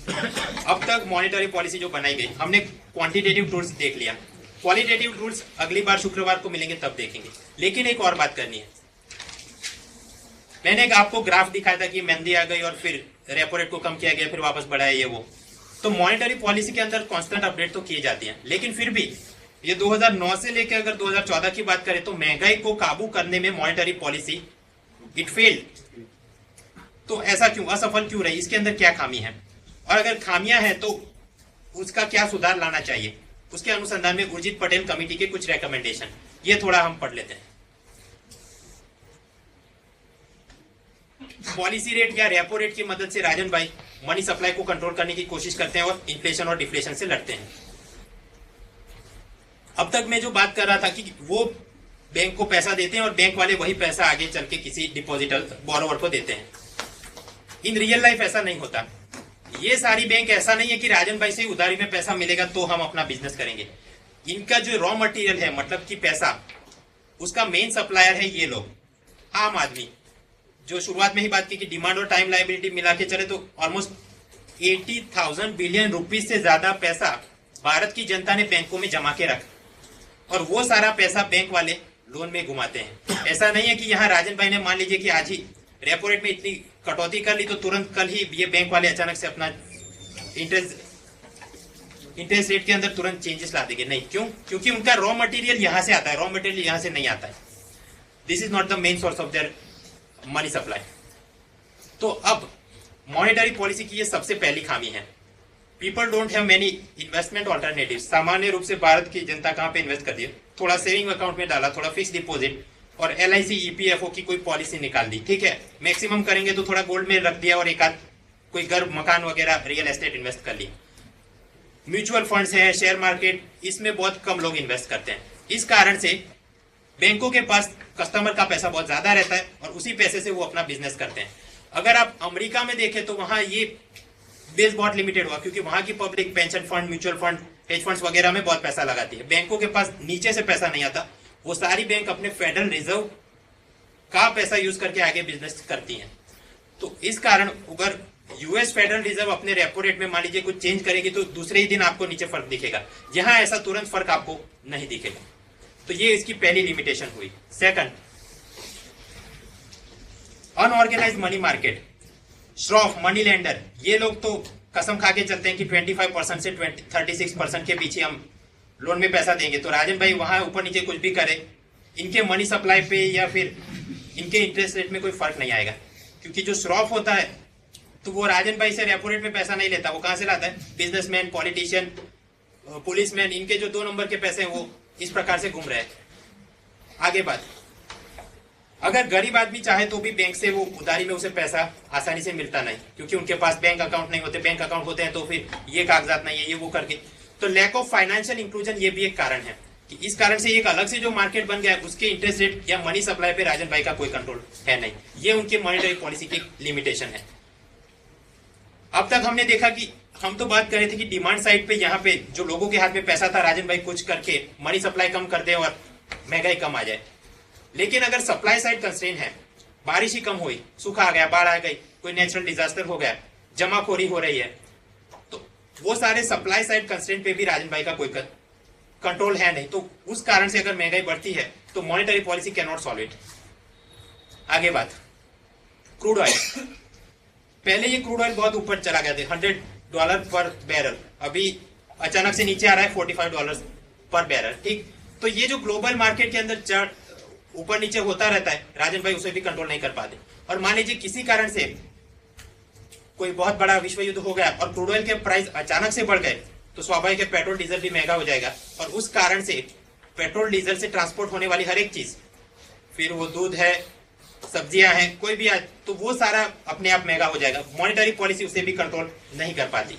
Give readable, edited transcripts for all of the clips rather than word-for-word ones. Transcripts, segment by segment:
अब तक monetary policy जो बनाई गई, हमने क्वांटिटेटिव टूल्स देख लिया, क्वालिटेटिव टूल्स अगली बार शुक्रवार को मिलेंगे तब देखेंगे। लेकिन एक और बात करनी है, मैंने एक आपको ग्राफ दिखाया था कि मंदी आ गई और फिर रेपो रेट को कम किया गया, फिर वापस बढ़ाया ये वो। तो मॉनेटरी पॉलिसी के अंदर कांस्टेंट अपडेट तो की जाती है, लेकिन फिर भी ये 2009 से लेकर अगर 2014 की बात करें तो महंगाई को काबू करने में मॉनेटरी पॉलिसी इट फेल्ड। तो ऐसा क्यों, असफल क्यों रही, इसके अंदर क्या खामी है, और अगर खामियां हैं तो उसका क्या सुधार लाना चाहिए, उसके अनुसंधान में उर्जित पटेल कमेटी के कुछ रेकमेंडेशन, ये थोड़ा हम पढ़ लेते हैं। पॉलिसी रेट या रेपो रेट की मदद से राजन भाई मनी सप्लाई को कंट्रोल करने की कोशिश करते हैं और इन्फ्लेशन और डिफ्लेशन से लड़ते हैं। अब तक मैं जो बात कर रहा था कि वो बैंक को पैसा देते हैं और बैंक वाले वही पैसा आगे चल के किसी डिपॉजिटर बोरोवर को देते हैं। इन रियल लाइफ ऐसा नहीं होता। ये सारी बैंक ऐसा नहीं है कि राजन भाई से उधारी में पैसा मिलेगा तो हम अपना बिजनेस करेंगे। इनका जो रॉ मटेरियल है, मतलब कि पैसा, उसका मेन सप्लायर है ये लोग, आम आदमी। जो शुरुआत में ही बात की कि डिमांड और टाइम लायबिलिटी मिला के चले तो ऑलमोस्ट 80,000 बिलियन रुपीज से ज्यादा पैसा भारत की जनता ने बैंकों में जमा के रखा, और वो सारा पैसा बैंक वाले लोन में घुमाते हैं। ऐसा नहीं है कि यहाँ राजन भाई ने मान लीजिए कि आज ही रेपो रेट में इतनी कटौती कर ली तो तुरंत कल ही ये बैंक वाले अचानक से अपना इंटरेस्ट रेट के अंदर तुरंत चेंजेस ला देंगे। नहीं, क्यों? क्योंकि उनका रॉ मटेरियल यहां से आता है, रॉ मटेरियल यहां से नहीं आता है। This is not the main source of their money supply. तो अब मॉनेटरी पॉलिसी की ये सबसे पहली खामी है, people don't have many investment alternative. सामान्य रूप से भारत की जनता कहां पे इन्वेस्ट कर दी, थोड़ा सेविंग अकाउंट में डाला, थोड़ा फिक्स डिपॉजिट और LIC EPFO की कोई पॉलिसी निकाल दी, ठीक है। मैक्सिमम करेंगे तो थोड़ा गोल्ड में रख दिया और एक आध कोई घर मकान वगैरह रियल एस्टेट इन्वेस्ट कर लिया। म्यूचुअल फंड्स है, शेयर मार्केट, इसमें बहुत कम लोग इन्वेस्ट करते हैं। इस कारण से बैंकों के पास कस्टमर का पैसा बहुत ज्यादा रहता है और उसी पैसे से वो अपना बिजनेस करते हैं। अगर आप अमेरिका में देखें तो वहां ये बेस बहुत लिमिटेड हुआ, क्योंकि वहां की public pension fund, mutual fund, hedge funds वगैरह में बहुत पैसा लगाती है। बैंकों के पास नीचे से पैसा नहीं आता, वो सारी बैंक अपने फेडरल रिजर्व का पैसा यूज करके आगे बिजनेस करती हैं। तो इस कारण अगर US फेडरल रिजर्व अपने रेपो रेट में मान लीजिए कुछ चेंज करेगी तो दूसरे ही दिन आपको नीचे फर्क दिखेगा, यहां ऐसा तुरंत फर्क आपको नहीं दिखेगा। तो ये इसकी पहली लिमिटेशन हुई। Second, unorganised money market, Shroff, money lender, ये लोग तो कसम खा के चलते हैं कि 25% से 36% के पीछे हम लोन में पैसा देंगे। तो राजन भाई वहां ऊपर नीचे कुछ भी करे, इनके मनी सप्लाई पे या फिर इनके इंटरेस्ट रेट में कोई फर्क नहीं आएगा, क्योंकि जो श्रॉफ होता है तो वो राजन भाई से रेपो रेट में पैसा नहीं लेता। वो कहां से लाता है? बिजनेसमैन, पॉलिटिशियन, पुलिसमैन, इनके जो 2 नंबर के पैसे हैं वो इस प्रकार से घूम रहे हैं। आगे बात, अगर गरीब आदमी चाहे तो भी बैंक से वो उधारी में उसे पैसा आसानी से मिलता नहीं, क्योंकि उनके पास बैंक अकाउंट नहीं होते। बैंक अकाउंट होते हैं तो फिर ये कागजात नहीं है, ये वो करके। तो लैक ऑफ फाइनेंशियल इंक्लूजन ये भी एक कारण है कि इस कारण से एक अलग से जो मार्केट बन गया है उसके इंटरेस्ट रेट या मनी सप्लाई पे राजन भाई का कोई कंट्रोल है नहीं। ये उनके मॉनेटरी पॉलिसी की लिमिटेशन है। अब तक हमने देखा कि हम तो बात कर रहे थे कि डिमांड साइड पे यहाँ पे जो लोगों के हाथ में पैसा था, राजन भाई कुछ करके मनी सप्लाई कम कर दे और महंगाई कम आ जाए। लेकिन अगर सप्लाई साइड कंस्ट्रेन है, बारिश ही कम हुई, सूखा आ गया, बाढ़ आ गई, कोई नेचुरल डिजास्टर हो गया, जमाखोरी हो रही है, तो वो सारे सप्लाई साइड कंस्ट्रेन पे भी राजन भाई का कोई कंट्रोल है नहीं। तो उस कारण से अगर महंगाई बढ़ती है तो monetary policy can not solve it. आगे बात, क्रूड ऑयल। पहले ये क्रूड ऑयल बहुत ऊपर चला गया था, $100 पर बैरल, अभी अचानक से नीचे आ रहा है $45 पर बैरल, ठीक। तो ये जो ग्लोबल मार्केट के अंदर ऊपर नीचे होता रहता है, राजन भाई उसे भी कंट्रोल नहीं कर पाते। और मान लीजिए किसी कारण से कोई बहुत बड़ा विश्व युद्ध हो गया और क्रूड ऑयल के प्राइस अचानक से बढ़ गए तो स्वाभाविक है पेट्रोल डीजल भी महंगा हो जाएगा, और उस कारण से पेट्रोल डीजल से ट्रांसपोर्ट होने वाली हर एक चीज, फिर वो दूध है, सब्जियां हैं, कोई भी तो वो सारा अपने आप महंगा हो जाएगा। मॉनेटरी पॉलिसी उसे भी कंट्रोल नहीं कर पाती।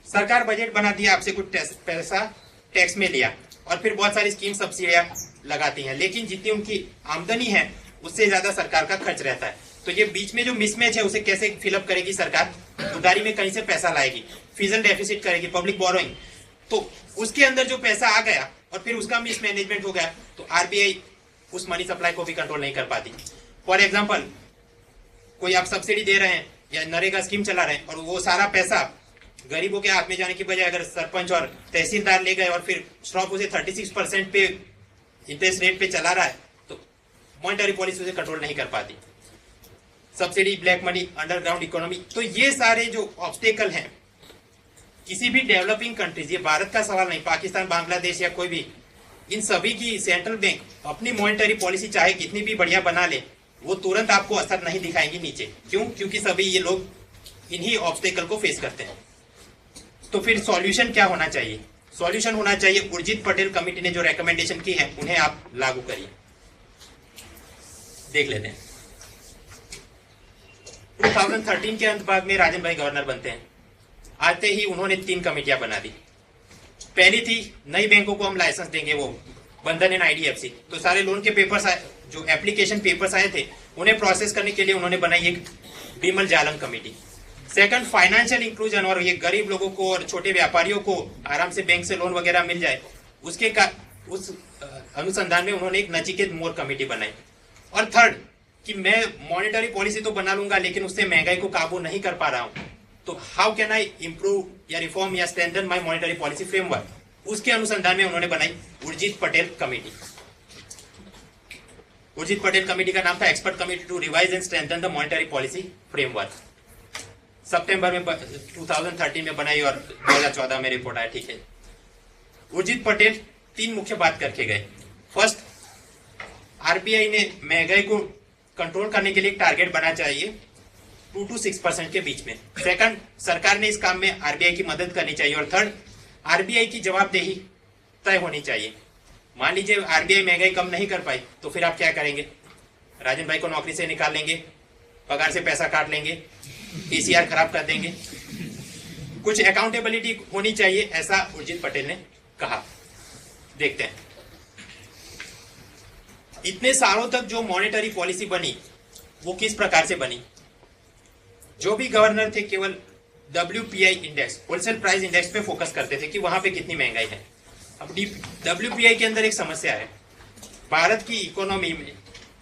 सरकार बजट बना दिया, आपसे कुछ पैसा टैक्स में लिया और फिर बहुत सारी स्कीम सब्सिडियां लगाती हैं, लेकिन जितनी उनकी आमदनी है उससे ज्यादा सरकार का खर्च रहता है। तो ये बीच में जो मिसमैच है उसे कैसे फिलअप करेगी सरकार? उधारी में कहीं से पैसा लाएगी, फिजिकल डेफिसिट करेगी, पब्लिक बोरोइंग, तो उसके अंदर जो पैसा आ गया और फिर उसका मिसमैनेजमेंट हो गया तो RBI उस मनी सप्लाई को भी कंट्रोल नहीं कर पाती। फॉर एग्जाम्पल, कोई आप सब्सिडी दे रहे हैं या नरेगा स्कीम चला रहे हैं और वो सारा पैसा गरीबों के हाथ में जाने की बजाय अगर सरपंच और तहसीलदार ले गए और फिर श्रॉफ उसे 36% पे इंटरेस्ट रेट पे चला रहा है, तो मॉनिटरी पॉलिसी उसे कंट्रोल नहीं कर पाती। Subsidy, black money, underground economy, तो ये सारे जो ऑब्स्टेकल हैं किसी भी डेवलपिंग कंट्रीज, ये भारत का सवाल नहीं, पाकिस्तान, बांग्लादेश या कोई भी, इन सभी की सेंट्रल बैंक अपनी मॉनिटरी पॉलिसी चाहे कितनी भी बढ़िया बना ले, वो तुरंत आपको असर नहीं दिखाएंगी नीचे। क्यों? क्योंकि सभी ये लोग इन्हीं ऑब्स्टेकल को फेस करते हैं। तो फिर सॉल्यूशन क्या होना चाहिए? सॉल्यूशन होना चाहिए उर्जित पटेल कमेटी ने जो रिकमेंडेशन की है उन्हें आप लागू करिए। देख लेते हैं। 2013 के अंत भाग में राजन भाई गवर्नर बनते हैं। आते ही उन्होंने 3 कमेटियां बना दी। पहली थी नई बैंकों को हम लाइसेंस देंगे, वो बंधन एंड आईडीएफसी। तो सारे लोन के पेपर्स आए, जो एप्लीकेशन पेपर्स आए थे उन्हें प्रोसेस करने के लिए उन्होंने बनाई एक बिमल जालन कमेटी। सेकंड, फाइनेंशियल इंक्लूजन, और ये गरीब लोगों को और छोटे व्यापारियों को आराम से बैंक से लोन वगैरह मिल जाए, उस अनुसंधान में उन्होंने एक नचिकेत मोर कमेटी बनाई। और थर्ड कि मैं मॉनिटरी पॉलिसी तो बना लूंगा लेकिन उससे महंगाई को काबू नहीं कर पा रहा हूं, तो हाउ कैन आई इंप्रूव या रिफॉर्म या strengthen my monetary policy framework. उसके अनुसंधान में उन्होंने बनाई उर्जित पटेल कमेटी। उर्जित पटेल कमेटी का नाम था expert committee to revise and strengthen the monetary policy framework. सितंबर में 2013 में बनाई और 2014 में रिपोर्ट आया। ठीक है, उर्जित पटेल 3 मुख्य बात करके गए। फर्स्ट, आरबीआई ने महंगाई को कंट्रोल करने के लिए एक टारगेट बना चाहिए 2 to 6% के बीच में। सेकंड, सरकार ने इस काम में आरबीआई की मदद करनी चाहिए। और थर्ड, आरबीआई की जवाबदेही तय होनी चाहिए। मान लीजिए आरबीआई महंगाई कम नहीं कर पाई तो फिर आप क्या करेंगे? राजन भाई को नौकरी से निकाल लेंगे, पगार से पैसा काट लेंगे, ईसीआर खराब कर देंगे। कुछ अकाउंटेबिलिटी होनी चाहिए, ऐसा उर्जित पटेल ने कहा। देखते हैं इतने सालों तक जो मॉनेटरी पॉलिसी बनी वो किस प्रकार से बनी। जो भी गवर्नर थे केवल WPI index, wholesale price index पे फोकस करते थे कि वहां पे कितनी महंगाई है। अब WPI के अंदर एक समस्या है। भारत की इकोनॉमी में,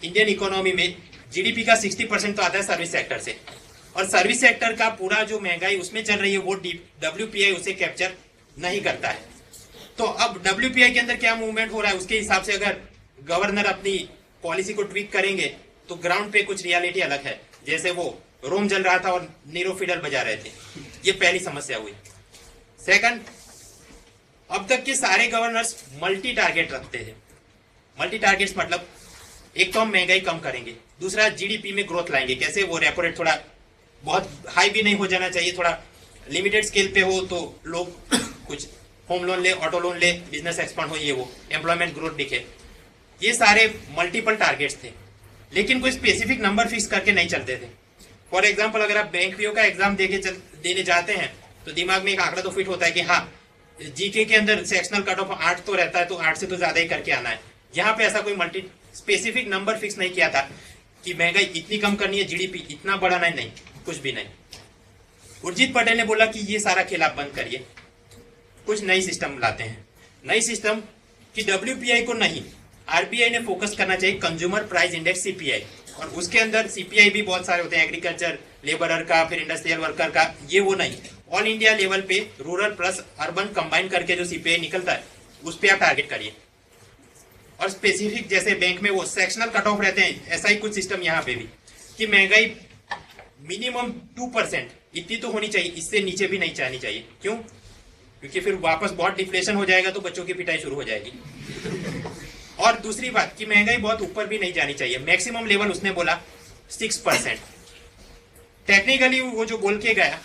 इंडियन इकोनॉमी में जीडीपी का 60% तो आता है सर्विस सेक्टर से, और सर्विस सेक्टर का पूरा जो महंगाई उसमें चल रही है वो WPI उसे कैप्चर नहीं करता है। तो अब WPI के अंदर क्या मूवमेंट हो रहा है उसके हिसाब से अगर गवर्नर अपनी पॉलिसी को ट्वीक करेंगे तो ग्राउंड पे कुछ रियलिटी अलग है। जैसे वो रोम जल रहा था और नीरो फिडल बजा रहे थे। ये पहली समस्या हुई। सेकंड, अब तक के सारे गवर्नर्स मल्टी टारगेट रखते थे। मल्टी टारगेट्स मतलब एक तो हम महंगाई कम करेंगे, दूसरा जीडीपी में ग्रोथ लाएंगे। कैसे? वो रेपो रेट थोड़ा बहुत हाई भी नहीं हो जाना चाहिए, थोड़ा लिमिटेड स्केल पे हो तो लोग कुछ होम लोन ले, ऑटो लोन ले, बिजनेस एक्सपांड हो, ये वो एम्प्लॉयमेंट ग्रोथ दिखे। ये सारे मल्टीपल टारगेट्स थे, लेकिन कोई स्पेसिफिक नंबर फिक्स करके नहीं चलते थे। फॉर एग्जाम्पल, अगर आप बैंक पीओ का एग्जाम देने जाते हैं तो दिमाग में एक आंकड़ा तो फिट होता है कि हाँ जीके के अंदर सेक्शनल कट ऑफ 8 तो रहता है, तो 8 से तो ज्यादा ही करके आना है। यहाँ पे ऐसा कोई मल्टी स्पेसिफिक नंबर फिक्स नहीं किया था कि महंगाई इतनी कम करनी है, जीडीपी इतना बढ़ाना है, नहीं, कुछ भी नहीं। उर्जित पटेल ने बोला कि ये सारा खेल आप बंद करिए, कुछ नई सिस्टम लाते हैं। नई सिस्टम कि WPI को नहीं, आरबीआई ने फोकस करना चाहिए कंज्यूमर प्राइस इंडेक्स CPI, और उसके अंदर CPI भी बहुत सारे होते हैं, एग्रीकल्चर लेबरर का, फिर इंडस्ट्रियल वर्कर का, ये वो नहीं। ऑल इंडिया लेवल पे रूरल प्लस अर्बन कंबाइन करके जो CPI निकलता है उस पर आप टारगेट करिए। और स्पेसिफिक जैसे बैंक में वो सेक्शनल कट ऑफ रहते हैं, ऐसा ही कुछ सिस्टम यहाँ पे भी कि महंगाई मिनिमम 2% इतनी तो होनी चाहिए, इससे नीचे भी नहीं जानी चाहिए। क्यों? क्योंकि फिर वापस बहुत डिफ्लेशन हो जाएगा तो बच्चों की पिटाई शुरू हो जाएगी। और दूसरी बात कि महंगाई बहुत ऊपर भी नहीं जानी चाहिए। मैक्सिमम लेवल उसने बोला 6%। टेक्निकली वो जो बोल के गया,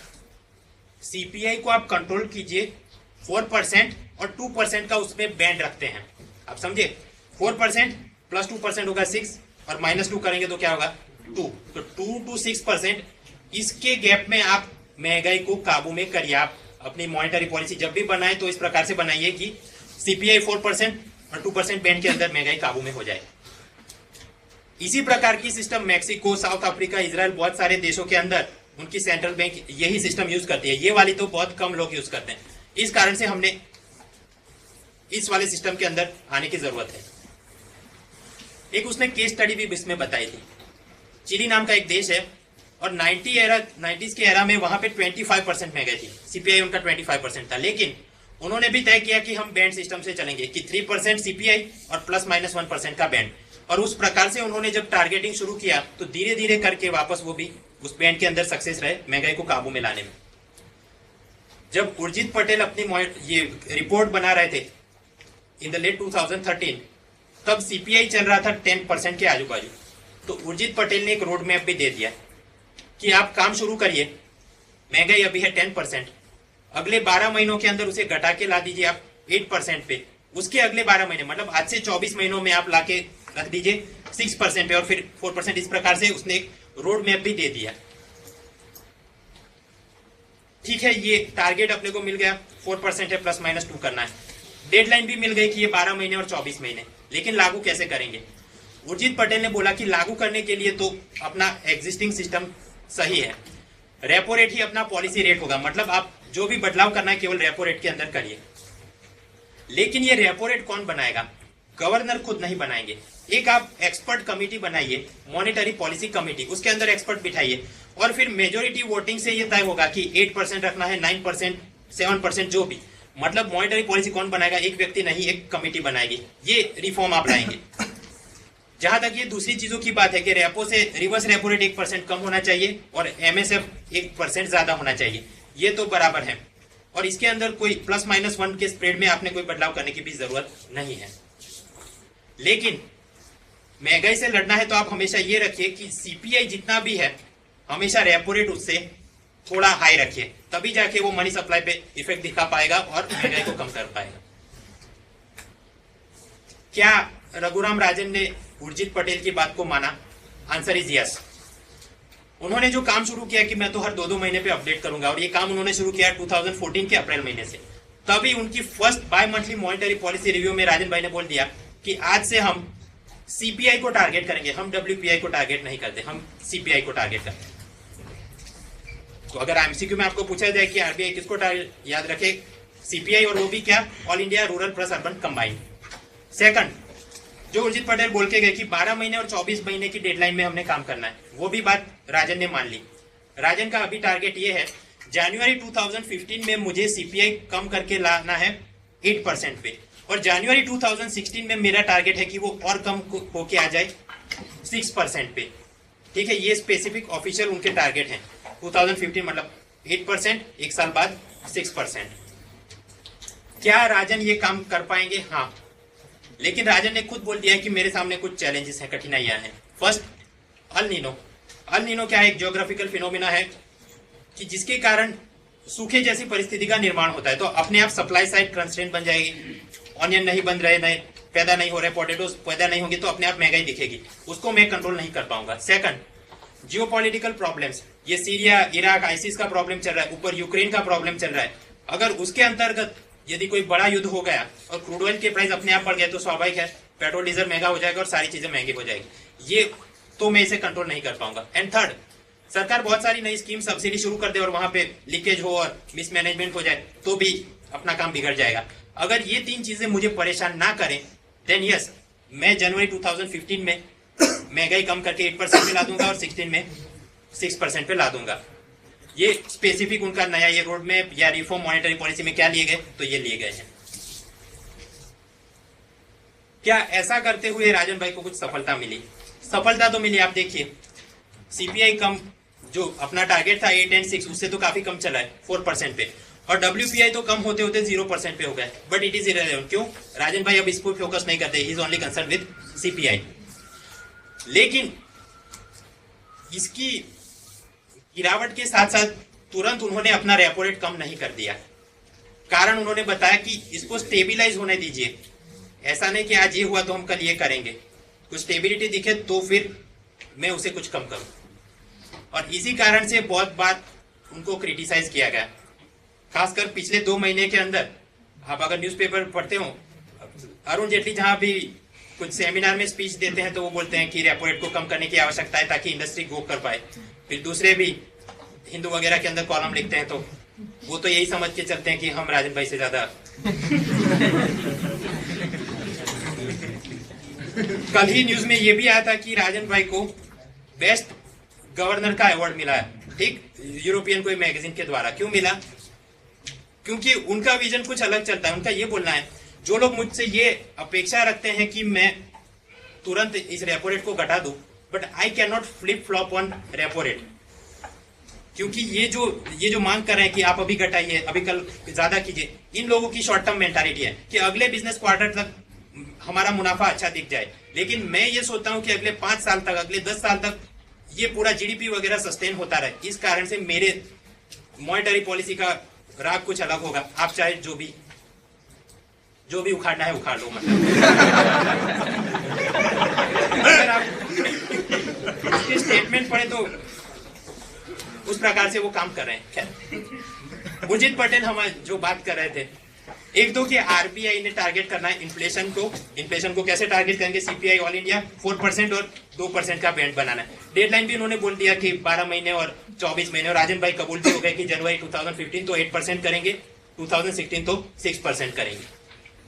CPI को आप कंट्रोल कीजिए 4% और 2% का उसमें बैंड रखते हैं। आप समझे? 4% प्लस 2% होगा 6, और -2 करेंगे तो क्या होगा 2। तो 2 to 6% इसके गैप में आप महंगाई को काबू में करिए। आप अपनी मॉनेटरी पॉलिसी जब भी बनाए तो इस प्रकार से बनाइए कि CPI 4% और 2% बैंड के अंदर महंगाई काबू में हो जाए। इसी प्रकार की system Mexico, south Africa, Israel, बहुत सारे देशों के अंदर उनकी सेंट्रल बैंक यही सिस्टम यूज करती है। ये वाली तो बहुत कम लोग यूज करते हैं। इस कारण से हमने इस वाले सिस्टम के अंदर आने की जरूरत है। एक उसने केस स्टडी भी इसमें बताई थी। चिली नाम का एक देश है, और 90s के एरा में वहां पे 25% महंगाई थी, सीपीआई उनका 25% था। लेकिन उन्होंने भी तय किया कि हम बैंड सिस्टम से चलेंगे कि 3% सीपीआई और ±1% का बैंड। और उस प्रकार से उन्होंने जब टारगेटिंग शुरू किया तो धीरे धीरे करके वापस वो भी उस बैंड के अंदर सक्सेस रहे महंगाई को काबू में लाने में। जब उर्जित पटेल अपनी ये रिपोर्ट बना रहे थे इन द लेट 2013, तब सीपीआई चल रहा था 10% के आजू बाजू। तो उर्जित पटेल ने एक रोड मैप भी दे दिया कि आप काम शुरू करिए, महंगाई अभी है 10%, अगले 12 महीनों के अंदर उसे घटा के ला दीजिए आप 8% पे, उसके अगले 12 महीने मतलब आज से 24 महीनों में आप लाके रख दीजिए 6% पे और फिर 4%। इस प्रकार से उसने एक रोड मैप भी दे दिया। ठीक है, ये टारगेट अपने को मिल गया, 4% है, ±2 करना है। डेडलाइन भी मिल गई कि ये 12 महीने और 24 महीने। लेकिन लागू कैसे करेंगे? उर्जित पटेल ने बोला कि लागू करने के लिए तो अपना एग्जिस्टिंग सिस्टम सही है, रेपो रेट ही अपना पॉलिसी रेट होगा, मतलब आप जो भी बदलाव करना है केवल रेपो रेट के अंदर करिए। लेकिन ये रेपो रेट कौन बनाएगा? गवर्नर खुद नहीं बनाएंगे। एक आप एक्सपर्ट कमेटी बनाइए, मॉनेटरी पॉलिसी कमेटी, उसके अंदर एक्सपर्ट बिठाइए और फिर मेजोरिटी वोटिंग से ये तय होगा कि 8% रखना है, 9%, 7%, जो भी, मतलब मॉनेटरी पॉलिसी कौन बनाएगा? एक व्यक्ति नहीं, एक कमेटी बनाएगी। ये रिफॉर्म आप लाएंगे। जहां तक ये दूसरी चीजों की बात है कि रेपो से रिवर्स रेपो रेट 1% कम होना चाहिए और एमएसएफ 1% ज्यादा होना चाहिए, ये तो बराबर है। और इसके अंदर कोई ±1 के स्प्रेड में आपने कोई बदलाव करने की भी जरूरत नहीं है। लेकिन महंगाई से लड़ना है तो आप हमेशा ये रखिए कि सीपीआई जितना भी है हमेशा रेपो रेट उससे थोड़ा हाई रखिए, तभी जाके वो मनी सप्लाई पे इफेक्ट दिखा पाएगा और महंगाई को कम कर पाएगा। क्या रघुराम राजन ने उर्जित पटेल की बात को माना? Answer is yes. उन्होंने जो काम शुरू किया कि मैं तो हर 2-2 महीने पे अपडेट करूंगा, और ये काम उन्होंने शुरू किया 2014 के अप्रैल महीने से। तभी उनकी first by monthly monetary policy review में राजन भाई ने बोल दिया कि आज से हम सीपीआई को टारगेट करेंगे, हम डब्ल्यूपीआई को टारगेट नहीं करते, हम सीपीआई को टारगेट करते हैं। तो अगर एमसीक्यू में आपको पूछा जाए कि आरबीआई किसको टारगेट, याद रखे सीपीआई, और वो भी क्या? All India rural plus urban combined. Second, जो उर्जित पटेल बोल के गए कि 12 महीने और 24 महीने की डेडलाइन में हमने काम करना है, वो भी बात राजन ने मान ली। राजन का अभी टारगेट ये है, जनवरी 2015 में मुझे सीपीआई कम करके लाना है 8% पे, और जनवरी 2016 में मेरा टारगेट है कि वो और कम होके आ जाए 6% पे। ठीक है, ये स्पेसिफिक ऑफिशियल उनके टारगेट हैं। 2015 मतलब 8%, एक साल बाद 6%। क्या राजन ये काम कर पाएंगे? हाँ, लेकिन राजन ने खुद बोल दिया है कि मेरे सामने कुछ चैलेंजेस हैं, कठिनाइयां हैं। First, El Nino. El Nino क्या है? एक ज्योग्राफिकल फिनोमिना है कि जिसके कारण सूखे जैसी परिस्थिति का निर्माण होता है, तो अपने आप सप्लाई साइड कंस्ट्रेंट बन जाएगी। ऑनियन नहीं बन रहे, नए पैदा नहीं हो रहे, पोटेटोज पैदा नहीं होंगे, तो अपने आप महंगाई दिखेगी, उसको मैं कंट्रोल नहीं कर पाऊंगा। सेकंड, जियोपॉलिटिकल प्रॉब्लम्स, ये सीरिया, इराक, आईसिस का प्रॉब्लम चल रहा है, ऊपर यूक्रेन का प्रॉब्लम चल रहा है। अगर उसके अंतर्गत यदि कोई बड़ा युद्ध हो गया और क्रूड ऑयल के प्राइस अपने आप बढ़ गए, तो स्वाभाविक है पेट्रोल डीजल महंगा हो जाएगा और सारी चीजें महंगी हो जाएगी। ये तो मैं इसे कंट्रोल नहीं कर पाऊंगा। एंड थर्ड, सरकार बहुत सारी नई स्कीम, सब्सिडी शुरू कर दे और वहां पे लीकेज हो और मिसमैनेजमेंट हो जाए, तो भी अपना काम बिगड़ जाएगा। अगर ये 3 चीजें मुझे परेशान ना करें, देन यस, मैं जनवरी 2015 में महंगाई कम करके 8% पे ला दूंगा और 16 में 6% पे ला दूंगा। ये स्पेसिफिक उनका नया ये रोड मैप या रिफॉर्म मॉनेटरी पॉलिसी में क्या लिए गए, तो ये लिए गए हैं। क्या ऐसा करते हुए राजन भाई को कुछ सफलता मिली? सफलता तो मिली। आप देखिए, सीपीआई कम, जो अपना टारगेट था 8 और 6, उससे तो काफी कम चला है 4% पे, और डब्ल्यूपीआई तो कम होते होते 0% पे हो गए। But it is irrelevant. क्यों? राजन भाई अब इस पर फोकस नहीं करते, he is only concern with CPI. लेकिन इसकी गिरावट के साथ साथ तुरंत उन्होंने अपना रेपो रेट कम नहीं कर दिया। कारण उन्होंने बताया कि इसको स्टेबिलाइज होने दीजिए, ऐसा नहीं कि आज ये हुआ तो हम कल ये करेंगे, कुछ स्टेबिलिटी दिखे तो फिर मैं उसे कुछ कम करूं। और इसी कारण से बहुत बार उनको क्रिटिसाइज किया गया, खासकर पिछले 2 महीने के अंदर। आप अगर न्यूज़पेपर पढ़ते हो, अरुण जेटली जहां भी कुछ सेमिनार में स्पीच देते हैं तो वो बोलते हैं कि रेपो रेट को कम करने की आवश्यकता है ताकि इंडस्ट्री ग्रो कर पाए। फिर दूसरे भी हिंदू वगैरह के अंदर कॉलम लिखते हैं तो वो तो यही समझ के चलते हैं कि हम राजन भाई से ज्यादा कल ही न्यूज में ये भी आया था कि राजन भाई को बेस्ट गवर्नर का अवार्ड मिला है, ठीक, यूरोपियन कोई मैगजीन के द्वारा। क्यों मिला? क्योंकि उनका विजन कुछ अलग चलता है। उनका ये बोलना है, जो लोग मुझसे ये अपेक्षा रखते हैं कि मैं तुरंत इस रेपो रेट को घटा दूं, but I can not flip flop on repo rate, क्योंकि ये जो मांग कर रहे हैं कि आप अभी घटाइए, अभी कल ज्यादा कीजिए, इन लोगों की शॉर्ट टर्म मेंटालिटी है कि अगले बिजनेस क्वार्टर तक हमारा मुनाफा अच्छा दिख जाए। लेकिन मैं ये सोचता हूं कि अगले 5 साल तक, अगले 10 साल तक ये पूरा जीडीपी वगैरह सस्टेन होता रहे। इस कारण से मेरे मॉनेटरी पॉलिसी का राग कुछ अलग होगा। आप चाहे जो भी उखाड़ना है उखाड़ लो, मतलब अगर आप उसके स्टेटमेंट पढ़े तो उस प्रकार से वो काम कर रहे हैं। खैर, उर्जित पटेल हम जो बात कर रहे थे, एक तो कि आरबीआई ने टारगेट करना है इन्फ्लेशन को कैसे टारगेट करेंगे? सीपीआई ऑल इंडिया 4% और 2% का बैंड बनाना है। डेडलाइन भी उन्होंने बोल दिया कि 12 महीने और 24 महीने, और राजन भाई कबूल भी हो गए कि जनवरी 2015 तो 8% करेंगे, 2016 तो 6% करेंगे।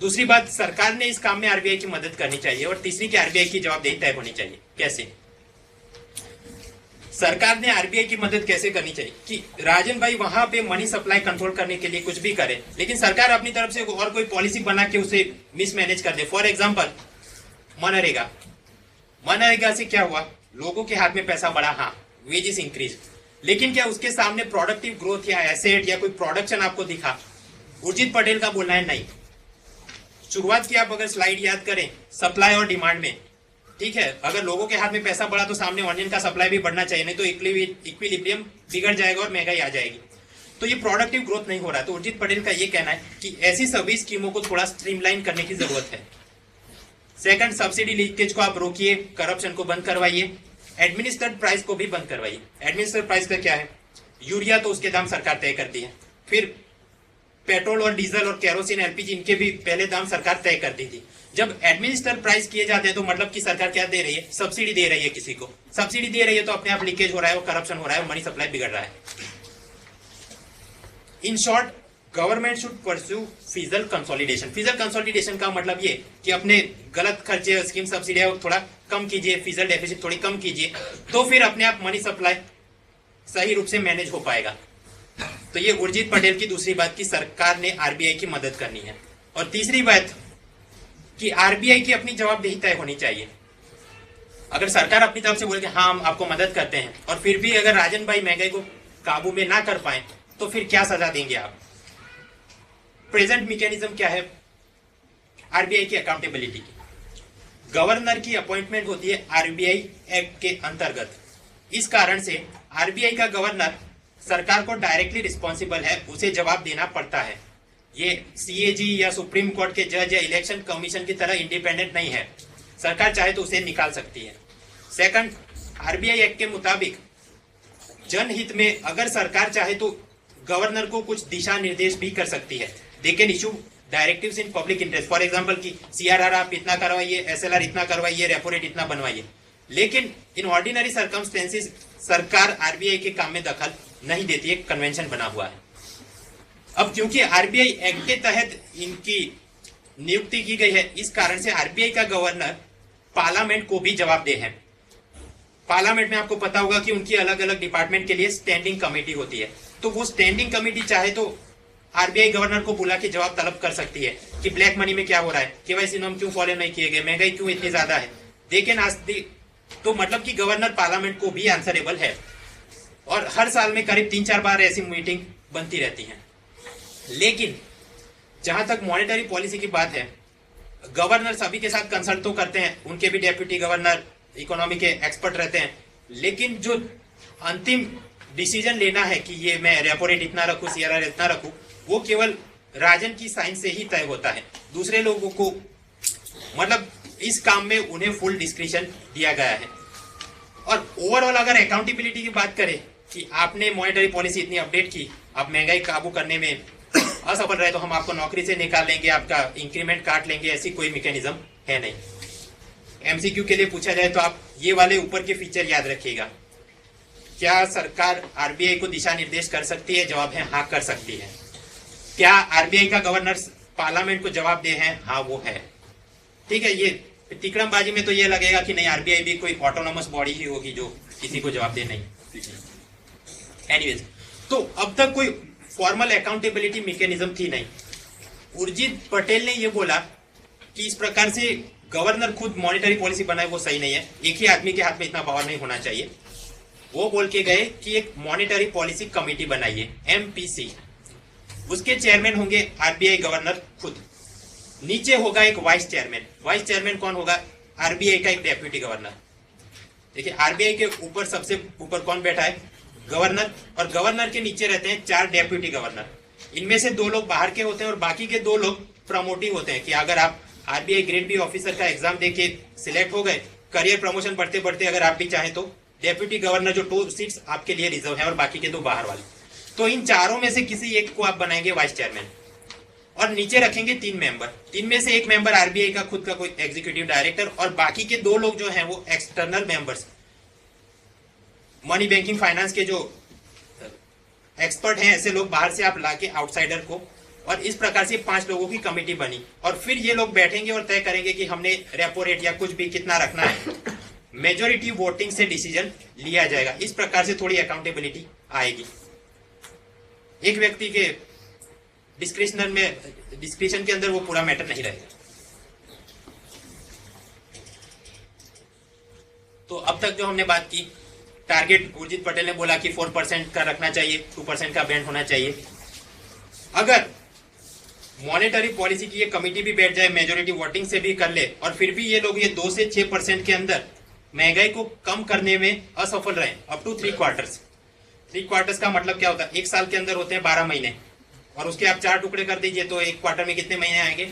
दूसरी बात, सरकार ने इस काम में आरबीआई की मदद करनी चाहिए, और तीसरी की आरबीआई की जवाबदेही तय होनी चाहिए। कैसे सरकार ने आरबीआई की मदद कैसे करनी चाहिए कि राजन भाई वहां पे मनी सप्लाई कंट्रोल करने के लिए कुछ भी करे, लेकिन सरकार अपनी तरफ से और कोई पॉलिसी बना के उसे मिसमैनेज कर दे। फॉर एग्जांपल मनरेगा से क्या हुआ? लोगों के हाथ में पैसा बढ़ा, हाँ, वेजेस इंक्रीज, लेकिन क्या उसके सामने प्रोडक्टिव ग्रोथ या एसेट या कोई प्रोडक्शन आपको दिखा? उर्जित पटेल का बोलना है नहीं। शुरुआत की आप अगर स्लाइड याद करें सप्लाई और डिमांड में, ठीक है, अगर लोगों के हाथ में पैसा बढ़ा तो सामने ऑनियन का सप्लाई भी बढ़ना चाहिए, नहीं तो इक्विलिब्रियम बिगड़ जाएगा और महंगाई आ जाएगी। तो ये प्रोडक्टिव ग्रोथ नहीं हो रहा। तो उर्जित पटेल का ये कहना है कि ऐसी सभी स्कीमों को थोड़ा स्ट्रीमलाइन करने की जरूरत है। सेकंड, सब्सिडी लीकेज को आप रोकिए, करप्शन को बंद करवाइए, एडमिनिस्ट्रेटेड प्राइस को भी बंद करवाइए। एडमिनिस्ट्रेटेड प्राइस का क्या है? यूरिया तो उसके दाम सरकार तय करती है, फिर पेट्रोल और डीजल और केरोसिन एलपीजी इनके भी पहले दाम सरकार तय करती थी। जब एडमिनिस्ट्रेटेड प्राइस किए जाते हैं तो मतलब कि सरकार क्या दे रही है? सब्सिडी दे रही है। किसी को सब्सिडी दे रही है तो अपने आप लीकेज हो रहा है, करप्शन हो रहा है, मनी सप्लाई बिगड़ रहा है। In short, government should pursue fizzle consolidation. Fizzle consolidation का मतलब ये कि अपने गलत खर्चे, स्कीम, सब्सिडी थोड़ा कम कीजिए, फिजल डेफिसिट थोड़ी कम कीजिए, तो फिर अपने आप मनी सप्लाई सही रूप से मैनेज हो पाएगा। तो ये उर्जित पटेल की दूसरी बात कि सरकार ने आरबीआई की मदद करनी है। और तीसरी बात कि आरबीआई की अपनी जवाबदेही तय होनी चाहिए। अगर सरकार अपनी तरफ से बोले कि हाँ हम आपको मदद करते हैं, और फिर भी अगर राजन भाई महंगाई को काबू में ना कर पाए, तो फिर क्या सजा देंगे आप? प्रेजेंट मैकेनिज्म क्या है आरबीआई की अकाउंटेबिलिटी की? गवर्नर की अपॉइंटमेंट होती है आरबीआई एक्ट के अंतर्गत। इस कारण से आरबीआई का गवर्नर सरकार को डायरेक्टली रिस्पॉन्सिबल है, उसे जवाब देना पड़ता है। ये सीएजी या सुप्रीम कोर्ट के जज या इलेक्शन कमीशन की तरह इंडिपेंडेंट नहीं है। सरकार चाहे तो उसे निकाल सकती है। सेकंड, आरबीआई एक्ट के मुताबिक जनहित में अगर सरकार चाहे तो गवर्नर को कुछ दिशा निर्देश भी कर सकती है। They can issue directives in public interest. For example कि सीआरआर आप इतना करवाइए, एसएलआर इतना करवाइए, रेपो रेट इतना बनवाइए। लेकिन इन ऑर्डिनरी सर्कमस्टेंसेस सरकार आरबीआई के काम में दखल नहीं देती है, कन्वेंशन बना हुआ है। अब क्योंकि आरबीआई एक्ट के तहत इनकी नियुक्ति की गई है, इस कारण से आरबीआई का गवर्नर पार्लियामेंट को भी जवाबदेह है। पार्लियामेंट में आपको पता होगा कि उनकी अलग अलग डिपार्टमेंट के लिए स्टैंडिंग कमेटी होती है। तो वो स्टैंडिंग कमेटी चाहे तो आरबीआई गवर्नर को बुला के जवाब तलब कर सकती है कि ब्लैक मनी में क्या हो रहा है, केवाईसी नॉर्म क्यों फॉलो नहीं किए गए, महंगाई क्यों इतनी ज्यादा है। लेकिन आज तो मतलब कि गवर्नर पार्लियामेंट को भी आंसरेबल है। और हर साल में करीब 3-4 बार ऐसी मीटिंग बनती रहती है। लेकिन जहां तक मॉनेटरी पॉलिसी की बात है, गवर्नर सभी के साथ कंसल्ट तो करते हैं, उनके भी डेप्यूटी गवर्नर इकोनॉमी के एक्सपर्ट रहते हैं, लेकिन जो अंतिम डिसीजन लेना है कि ये मैं रेपो रेट इतना रखूं, सीआरआर इतना रखूं, वो केवल राजन की साइन से ही तय होता है। दूसरे लोगों को मतलब इस काम में उन्हें फुल डिस्क्रिप्शन दिया गया है। और ओवरऑल अगर अकाउंटेबिलिटी की बात करें कि आपने मॉनेटरी पॉलिसी इतनी अपडेट की, आप महंगाई काबू करने में असफल रहे तो हम आपको नौकरी से निकाल लेंगे, आपका इंक्रीमेंट काट लेंगे, ऐसी कोई मैकेनिज्म है नहीं। एमसीक्यू के लिए पूछा जाए तो आप ये वाले ऊपर के फीचर याद रखिएगा। क्या सरकार आरबीआई को दिशा निर्देश कर सकती है? जवाब है हाँ, कर सकती है। क्या आरबीआई का गवर्नर पार्लियामेंट को जवाब दे है? हाँ, वो है। ठीक है, ये तिकड़मबाजी में तो ये लगेगा कि नहीं, आरबीआई भी कोई ऑटोनोमस बॉडी ही होगी जो किसी को जवाब दे, नहीं। एनीवेज, तो अब तक कोई फॉर्मल अकाउंटेबिलिटी मैकेनिज्म थी नहीं। उर्जित पटेल ने ये बोला कि इस प्रकार से गवर्नर खुद मॉनेटरी पॉलिसी बनाए वो सही नहीं है, एक ही आदमी के हाथ में इतना पावर नहीं होना चाहिए। वो बोल के गए कि एक मॉनेटरी पॉलिसी कमेटी बनाइए, एमपीसी। उसके चेयरमैन होंगे आरबीआई गवर्नर खुद, नीचे होगा एक वाइस चेयरमैन। वाइस चेयरमैन कौन होगा? आरबीआई का एक डेप्यूटी गवर्नर। देखिए, आरबीआई के ऊपर सबसे ऊपर कौन बैठा है? गवर्नर। और गवर्नर के नीचे रहते हैं 4 डेप्यूटी गवर्नर। इनमें से 2 लोग बाहर के होते हैं और बाकी के 2 लोग प्रमोटिव होते हैं कि अगर आप आरबीआई ग्रेड बी ऑफिसर का एग्जाम देके सिलेक्ट हो गए, करियर प्रमोशन बढ़ते बढ़ते अगर आप भी चाहें तो डेप्यूटी गवर्नर जो 2 सीट्स आपके लिए रिजर्व है और बाकी के 2 बाहर वाले, तो इन चारों में से किसी एक को आप बनाएंगे वाइस चेयरमैन और नीचे रखेंगे 3 मेंबर। 3 में से एक मेंबर आरबीआई का खुद का कोई एग्जीक्यूटिव डायरेक्टर और बाकी के 2 लोग जो हैं वो external members, money banking finance के जो एक्सपर्ट हैं, ऐसे लोग बाहर से आप लाके आउटसाइडर को, और इस प्रकार से 5 लोगों की कमेटी बनी। और फिर ये लोग बैठेंगे और तय करेंगे कि हमने रेपो रेट या कुछ भी कितना रखना है, मेजोरिटी वोटिंग से डिसीजन लिया जाएगा। इस प्रकार से थोड़ी अकाउंटेबिलिटी आएगी। एक व्यक्ति के डिस्क्रिप्शन के अंदर वो पूरा मैटर नहीं रहेगा। तो अब तक जो हमने बात की, टारगेट उर्जित पटेल ने बोला कि 4% का रखना चाहिए, 2% का बैंड होना चाहिए। अगर मॉनेटरी पॉलिसी की ये कमेटी भी बैठ जाए, मेजोरिटी वोटिंग से भी कर ले, और फिर भी ये लोग ये 2 से 6% के अंदर महंगाई को कम करने में असफल रहे अप टू 3 क्वार्टर्स। 3 क्वार्टर्स का मतलब क्या होता है? 1 साल के अंदर होते हैं 12 महीने, और उसके आप 4 टुकड़े कर दीजिए तो 1 क्वार्टर में कितने महीने आएंगे?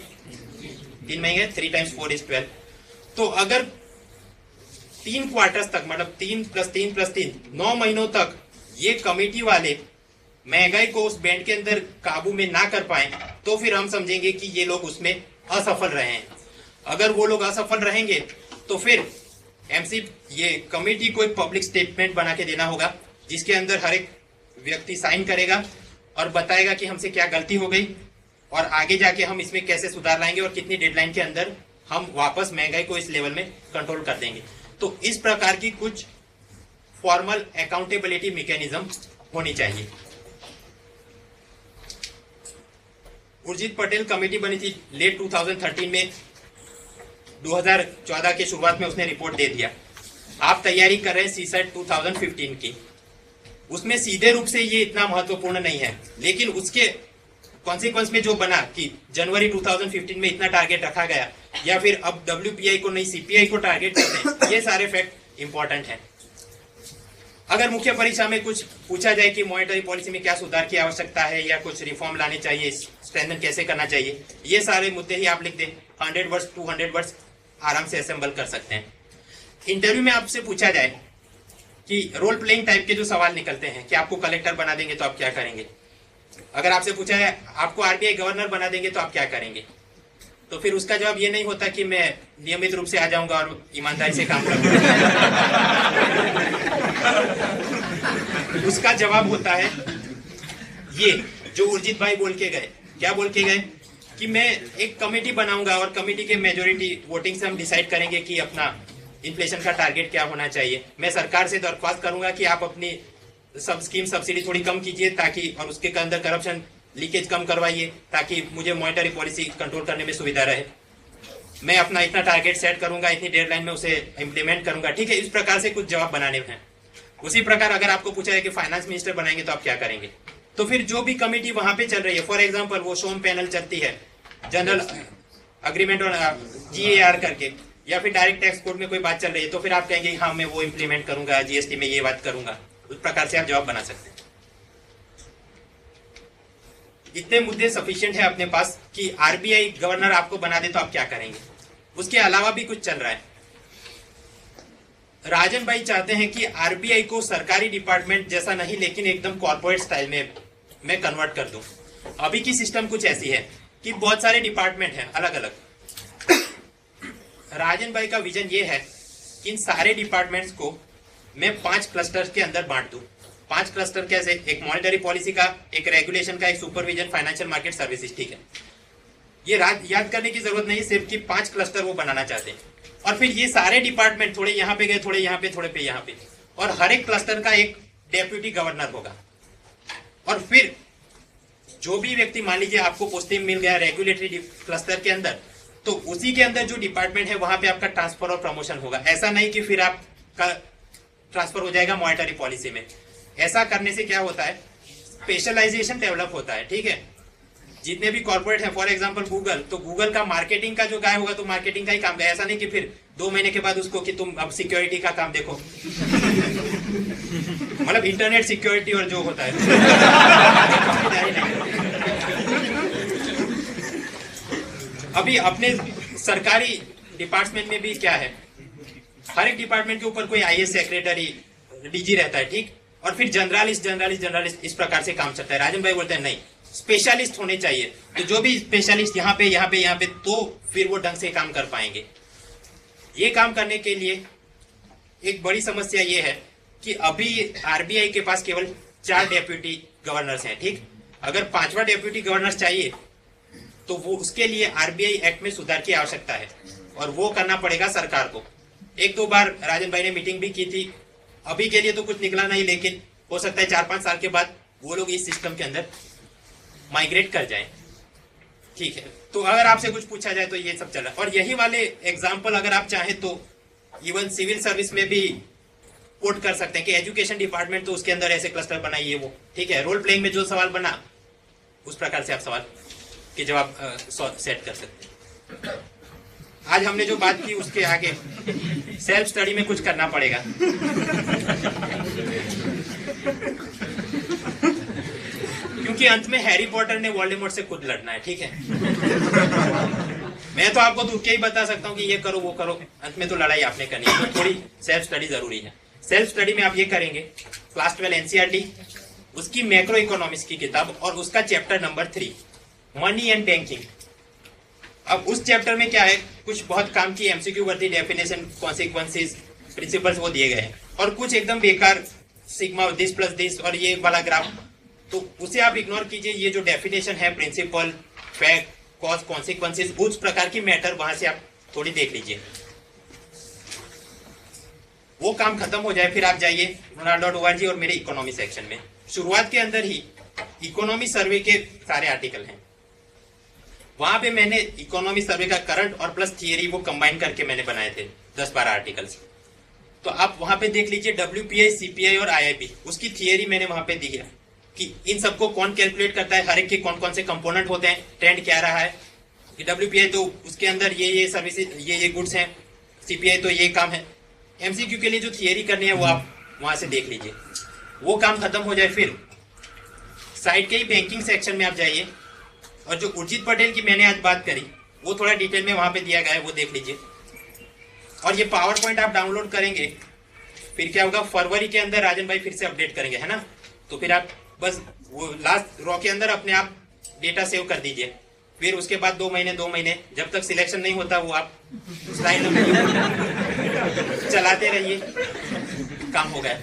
3 महीने। 3 × 4 = 12। तो अगर 3 क्वार्टर्स तक, मतलब 3 + 3 + 3 9 महीनों तक ये कमेटी वाले महंगाई को उस बैंड के अंदर काबू में ना कर पाए, तो फिर हम समझेंगे कि ये लोग उसमें असफल रहे हैं। अगर वो लोग असफल रहेंगे तो फिर एमसी ये कमेटी को एक पब्लिक स्टेटमेंट बना के देना होगा, जिसके अंदर हर एक व्यक्ति साइन करेगा और बताएगा कि हमसे क्या गलती हो गई और आगे जाके हम इसमें कैसे सुधार लाएंगे और कितनी डेडलाइन के अंदर हम वापस महंगाई को इस लेवल में कंट्रोल कर देंगे। तो इस प्रकार की कुछ फॉर्मल अकाउंटेबिलिटी मैकेनिज्म होनी चाहिए। उर्जित पटेल कमेटी बनी थी लेट 2013 में। 2014 के शुरुआत में उसने रिपोर्ट दे दिया। आप तैयारी कर रहे हैं सीसेट 2015 की, उसमें सीधे रूप से ये इतना महत्वपूर्ण नहीं है, लेकिन उसके कॉन्सिक्वेंस में जो बना कि जनवरी 2015 में इतना टारगेट रखा गया, या फिर अब WPI को नहीं CPI को टारगेट करते हैं, ये सारे फैक्ट इंपॉर्टेंट है। अगर मुख्य परीक्षा में कुछ पूछा जाए कि मॉनेटरी पॉलिसी में क्या सुधार की आवश्यकता है या कुछ रिफॉर्म लाने चाहिए, स्ट्रेंथन कैसे करना चाहिए, ये सारे मुद्दे ही आप लिख दें। 100 वर्ड्स 200 वर्ड्स आराम से असेंबल कर सकते हैं। इंटरव्यू में आपसे पूछा जाए कि रोल प्लेइंग टाइप के जो सवाल निकलते हैं कि आपको कलेक्टर बना देंगे तो आप क्या करेंगे, अगर आपसे पूछा है आपको आरबीआई गवर्नर बना देंगे तो आप क्या करेंगे, तो फिर उसका जवाब ये नहीं होता कि मैं नियमित रूप से आ जाऊंगा और ईमानदारी से काम करूंगा। उसका जवाब होता है ये जो उर्जित भाई बोल के गए। क्या बोल के गए? कि मैं एक कमेटी बनाऊंगा और कमेटी के मेजोरिटी वोटिंग से हम डिसाइड करेंगे कि अपना इन्फ्लेशन का टारगेट क्या होना चाहिए। मैं सरकार से दरख्वास्त करूंगा कि आप अपनी सब स्कीम सब्सिडी थोड़ी कम कीजिए ताकि, और उसके अंदर करप्शन लीकेज कम करवाइए ताकि मुझे मॉनेटरी पॉलिसी कंट्रोल करने में सुविधा रहे। मैं अपना इतना टारगेट सेट करूंगा, इतनी डेडलाइन में उसे इम्प्लीमेंट करूंगा। ठीक है, इस प्रकार से कुछ जवाब बनाने हैं। उसी प्रकार अगर आपको पूछा है कि फाइनेंस मिनिस्टर बनाएंगे तो आप क्या करेंगे, तो फिर जो भी कमेटी वहां पे चल रही है, फॉर एग्जांपल वो शोम पैनल चलती है जनरल अग्रीमेंट और GAR करके, या फिर डायरेक्ट टैक्स कोड में कोई बात चल रही है, तो फिर आप कहेंगे हाँ मैं वो इम्प्लीमेंट करूंगा, GST में ये बात करूंगा। उस प्रकार से आप जवाब बना सकते हैं। इतने मुद्दे सफिशिएंट है अपने पास कि आरबीआई गवर्नर आपको बना दे तो आप क्या करेंगे। उसके अलावा भी कुछ चल रहा है। राजन भाई चाहते हैं कि आरबीआई को सरकारी डिपार्टमेंट जैसा नहीं, लेकिन एकदम कॉर्पोरेट स्टाइल में मैं कन्वर्ट कर दूं। अभी की सिस्टम कुछ ऐसी है कि बहुत सारे डिपार्टमेंट हैं अलग अलग। राजन भाई का विजन ये है कि इन सारे डिपार्टमेंट्स को मैं 5 क्लस्टर्स के अंदर बांट दूं। 5 क्लस्टर कैसे? एक मॉनेटरी पॉलिसी का, एक रेगुलेशन का, एक सुपरविजन, फाइनेंशियल मार्केट सर्विसेज। ठीक है, ये याद करने की जरूरत नहीं, सिर्फ कि 5 क्लस्टर वो बनाना चाहते हैं। और फिर ये सारे डिपार्टमेंट थोड़े यहाँ पे गए, थोड़े यहाँ पे, थोड़े पे यहाँ पे, और हर एक क्लस्टर का एक डेप्यूटी गवर्नर होगा। और फिर जो भी व्यक्ति, मान लीजिए आपको पोस्टिंग मिल गया रेगुलेटरी क्लस्टर के अंदर, तो उसी के अंदर जो डिपार्टमेंट है वहां पे आपका ट्रांसफर और प्रमोशन होगा। ऐसा नहीं कि फिर आपका ट्रांसफर हो जाएगा मॉनेटरी पॉलिसी में। ऐसा करने से क्या होता है, स्पेशलाइजेशन डेवलप होता है। ठीक है, जितने भी कॉर्पोरेट है, फॉर एग्जांपल गूगल, तो गूगल का मार्केटिंग का जो गाय होगा तो मार्केटिंग का ही काम। ऐसा नहीं कि फिर 2 महीने के बाद उसको कि तुम अब सिक्योरिटी का काम देखो। मतलब इंटरनेट सिक्योरिटी और जो होता है अभी अपने सरकारी डिपार्टमेंट में भी क्या है, हर एक डिपार्टमेंट के ऊपर कोई आईएएस सेक्रेटरी, डीजी रहता है। ठीक, और फिर जनरलिस्ट इस प्रकार से काम चलता है। राजन भाई बोलते हैं नहीं, स्पेशलिस्ट होने चाहिए। तो जो भी स्पेशलिस्ट यहाँ पे तो फिर वो ढंग से काम कर पाएंगे। ये काम करने के लिए एक बड़ी समस्या ये है कि अभी आरबीआई के पास केवल 4 डेप्यूटी गवर्नर्स हैं। ठीक, अगर 5वां डेप्यूटी गवर्नर चाहिए तो वो उसके लिए आरबीआई एक्ट में सुधार की आवश्यकता है, और वो करना पड़ेगा सरकार को। 1-2 बार राजन भाई ने मीटिंग भी की थी। अभी के लिए तो कुछ निकला नहीं, लेकिन हो सकता है 4-5 साल के बाद वो लोग इस सिस्टम के अंदर माइग्रेट कर जाएं। ठीक है, तो अगर आपसे कुछ पूछा जाए तो ये सब चल रहा है। और यही वाले एग्जाम्पल अगर आप चाहें तो इवन सिविल सर्विस में भी कोट कर सकते हैं कि एजुकेशन डिपार्टमेंट तो उसके अंदर ऐसे क्लस्टर बनाइए वो। ठीक है, रोल प्लेइंग में जो सवाल बना उस प्रकार से आप सवाल के जवाब सेट कर सकते हैं। आज हमने जो बात की उसके आगे सेल्फ स्टडी में कुछ करना पड़ेगा। क्योंकि अंत में हैरी पॉटर ने वोल्डेमॉर्ट से खुद लड़ना है। ठीक है, मैं तो आपको तुक्के ही बता सकता हूँ कि ये करो वो करो, अंत में तो लड़ाई आपने करनी है। तो थोड़ी सेल्फ स्टडी जरूरी है। सेल्फ स्टडी में आप ये करेंगे, क्लास 12 एनसीईआरटी, उसकी मैक्रो इकोनॉमिक्स की किताब और उसका chapter number 3 money and banking. अब उस चैप्टर में क्या है, कुछ बहुत काम की एमसीक्यू वर्दी डेफिनेशन, कॉन्सिक्वेंसेस, प्रिंसिपल्स वो दिए गए हैं, और कुछ एकदम बेकार सिग्मा दिस प्लस दिस और ये वाला ग्राफ, तो उसे आप इग्नोर कीजिए। ये जो डेफिनेशन है, प्रिंसिपल, फैक्ट, कॉज, कॉन्सिक्वेंसेस, उस प्रकार की मैटर वहां से आप थोड़ी देख लीजिए। वो काम खत्म हो जाए, फिर आप जाइए Ronald.org और मेरे इकोनॉमी सेक्शन में। शुरुआत के अंदर ही इकोनॉमी सर्वे के सारे आर्टिकल हैं। वहां पे मैंने इकोनॉमी सर्वे का करंट और प्लस थियरी वो कंबाइन करके मैंने बनाए थे 10-12 आर्टिकल्स। तो आप वहां पे देख लीजिए, WPI, CPI और IIP, उसकी थियरी मैंने वहां पे दी है कि इन सबको कौन कैलकुलेट करता है, हर एक के कौन कौन से कंपोनेंट होते हैं, ट्रेंड क्या रहा है। कि WPI तो उसके अंदर ये सर्विसेज, ये गुड्स हैं, CPI तो ये काम है। MCQ के लिए जो थियरी करनी है वो आप वहां से देख लीजिए। वो काम खत्म हो जाए, फिर साइड के ही बैंकिंग सेक्शन में आप जाइए, और जो उर्जित पटेल की मैंने आज बात करी वो थोड़ा डिटेल में वहां पे दिया गया है, वो देख लीजिए। और ये पावर पॉइंट आप डाउनलोड करेंगे, फिर क्या होगा, फरवरी के अंदर राजन भाई फिर से अपडेट करेंगे, है ना। तो फिर आप बस वो लास्ट रॉ के अंदर अपने आप डेटा सेव कर दीजिए। फिर उसके बाद 2 महीने जब तक सिलेक्शन नहीं होता वो आप स्लाइड चलाते रहिए, काम हो गया।